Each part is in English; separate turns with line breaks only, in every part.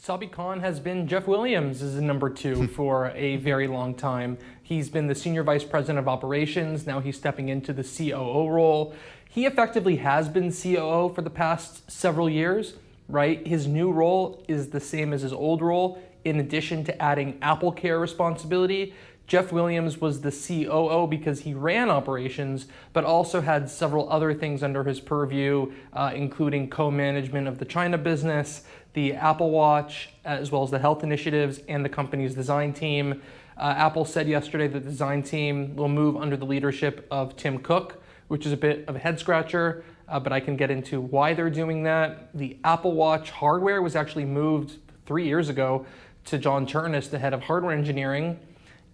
Sabih Khan has been Jeff Williams' number two for a very long time. He's been the Senior Vice President of Operations. Now he's stepping into the COO role. He effectively has been COO for the past several years, right? His new role is the same as his old role. In addition to adding AppleCare responsibility, Jeff Williams was the COO because he ran operations, but also had several other things under his purview, including co-management of the China business, the Apple Watch, as well as the health initiatives and the company's design team. Apple said yesterday that the design team will move under the leadership of Tim Cook, which is a bit of a head scratcher, but I can get into why they're doing that. The Apple Watch hardware was actually moved 3 years ago to John Chernus, the head of hardware engineering.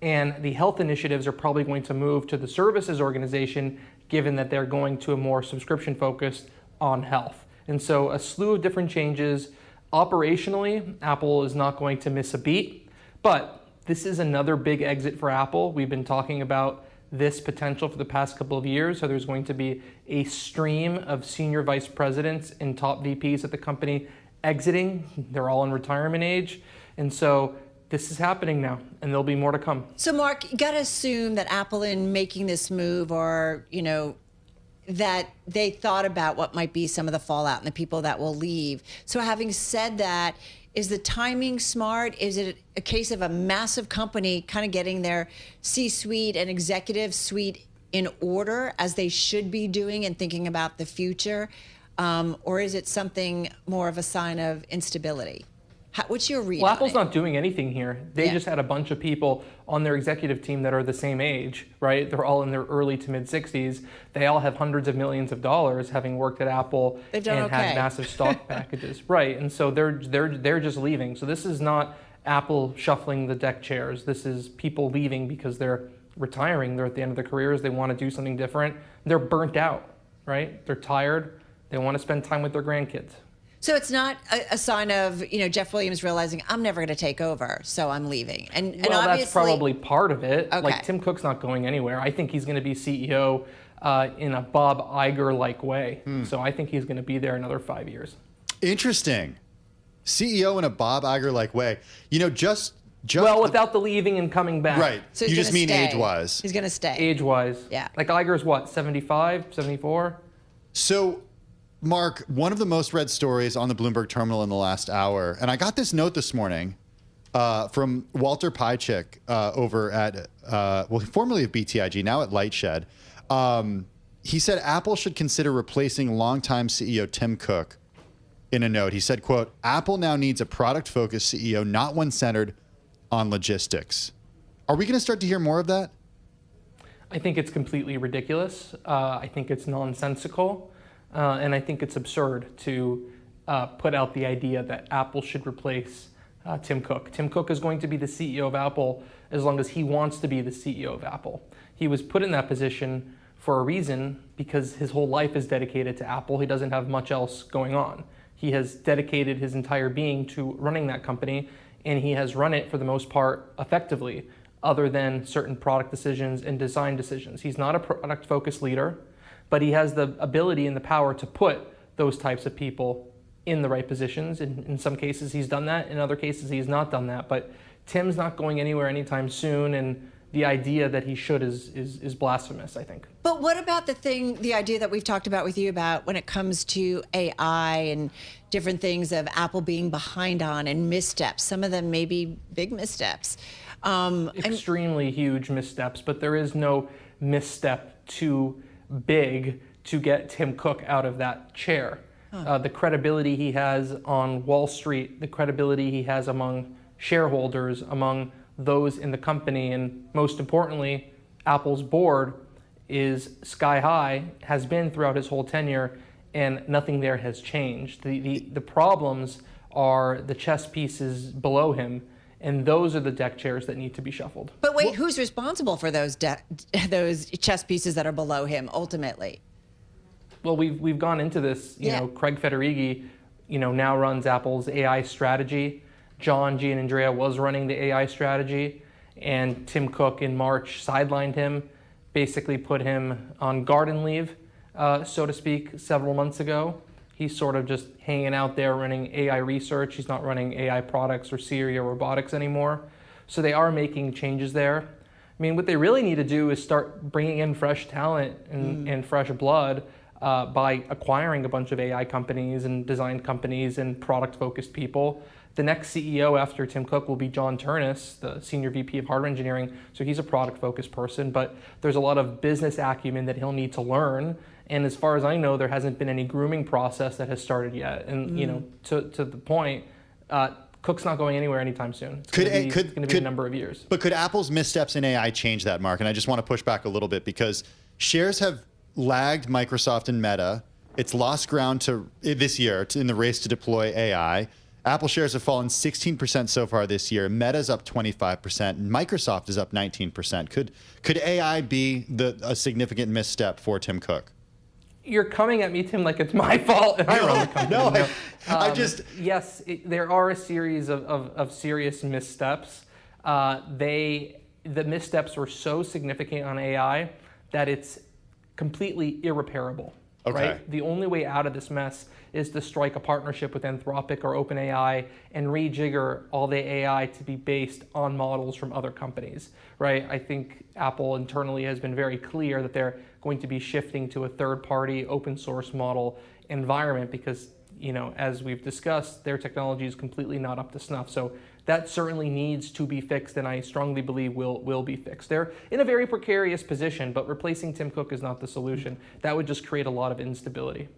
And the health initiatives are probably going to move to the services organization, given that they're going to a more subscription focused on health. And so a slew of different changes. Operationally, Apple is not going to miss a beat, but this is another big exit for Apple. We've been talking about this potential for the past couple of years. So there's going to be a stream of senior vice presidents and top VPs at the company exiting. They're all in retirement age. And so this is happening now, and there'll be more to come.
So, Mark, you got to assume that Apple, in making this move, or that they thought about what might be some of the fallout and the people that will leave. So, having said that, is the timing smart? Is it a case of a massive company kind of getting their C-suite and executive suite in order, as they should be doing, and thinking about the future, or is it something more of a sign of instability? What's your read?
Well, Apple's not doing anything here. They just had a bunch of people on their executive team that are the same age, right? They're all in their early to mid 60s. They all have hundreds of millions of dollars, having worked at Apple and had massive stock packages, right? And so they're just leaving. So this is not Apple shuffling the deck chairs. This is people leaving because they're retiring. They're at the end of their careers. They want to do something different. They're burnt out, right? They're tired. They want to spend time with their grandkids.
So it's not a sign of, Jeff Williams realizing, I'm never going to take over, so I'm leaving. And
well,
obviously,
that's probably part of it.
Okay.
Like, Tim Cook's not going anywhere. I think he's going to be CEO in a Bob Iger-like way. So I think he's going to be there another 5 years.
Interesting. CEO in a Bob Iger-like way. Just
well, without the leaving and coming back.
Right.
So
you just mean
stay.
age-wise.
He's going to stay.
Age-wise.
Yeah.
Like Iger's what, 75, 74?
So, Mark, one of the most read stories on the Bloomberg terminal in the last hour, and I got this note this morning from Walter Pychik over at, formerly of BTIG, now at Lightshed. He said Apple should consider replacing longtime CEO Tim Cook in a note. He said, quote, Apple now needs a product-focused CEO, not one centered on logistics. Are we going to start to hear more of that?
I think it's completely ridiculous. I think it's nonsensical. And I think it's absurd to put out the idea that Apple should replace Tim Cook. Tim Cook is going to be the CEO of Apple as long as he wants to be the CEO of Apple. He was put in that position for a reason, because his whole life is dedicated to Apple. He doesn't have much else going on. He has dedicated his entire being to running that company, and he has run it for the most part effectively, other than certain product decisions and design decisions. He's not a product-focused leader, but he has the ability and the power to put those types of people in the right positions. In some cases, he's done that. In other cases, he's not done that. But Tim's not going anywhere anytime soon, and the idea that he should is blasphemous, I think.
But what about the idea that we've talked about with you about when it comes to AI and different things of Apple being behind on and missteps? Some of them may be big missteps.
Extremely huge missteps, but there is no misstep too big to get Tim Cook out of that chair. The credibility he has on Wall Street, the credibility he has among shareholders, among those in the company, and most importantly, Apple's board is sky high, has been throughout his whole tenure, and nothing there has changed. The problems are the chess pieces below him, and those are the deck chairs that need to be shuffled.
But wait, who's responsible for those chess pieces that are below him ultimately?
Well, we've gone into this. Craig Federighi, now runs Apple's AI strategy. John Giannandrea was running the AI strategy, and Tim Cook in March sidelined him, basically put him on garden leave, so to speak, several months ago. He's sort of just hanging out there running AI research. He's not running AI products or Siri or robotics anymore. So they are making changes there. I mean, what they really need to do is start bringing in fresh talent and fresh blood by acquiring a bunch of AI companies and design companies and product-focused people. The next CEO after Tim Cook will be John Turnus, the Senior VP of Hardware Engineering. So he's a product-focused person, but there's a lot of business acumen that he'll need to learn. And as far as I know, there hasn't been any grooming process that has started yet. And you know, to the point, Cook's not going anywhere anytime soon. It's going to be a number of years.
But could Apple's missteps in AI change that, Mark? And I just want to push back a little bit because shares have lagged Microsoft and Meta. It's lost ground this year in the race to deploy AI. Apple shares have fallen 16% so far this year. Meta's up 25%. And Microsoft is up 19%. Could AI be a significant misstep for Tim Cook?
You're coming at me, Tim, like it's my fault. And I run the company. Yes, there are a series of serious missteps. The missteps were so significant on AI that it's completely irreparable.
Okay.
Right? The only way out of this mess is to strike a partnership with Anthropic or OpenAI and rejigger all the AI to be based on models from other companies, right? I think Apple internally has been very clear that they're going to be shifting to a third-party open source model environment because, you know, as we've discussed, their technology is completely not up to snuff. So that certainly needs to be fixed, and I strongly believe will be fixed. They're in a very precarious position, but replacing Tim Cook is not the solution. That would just create a lot of instability.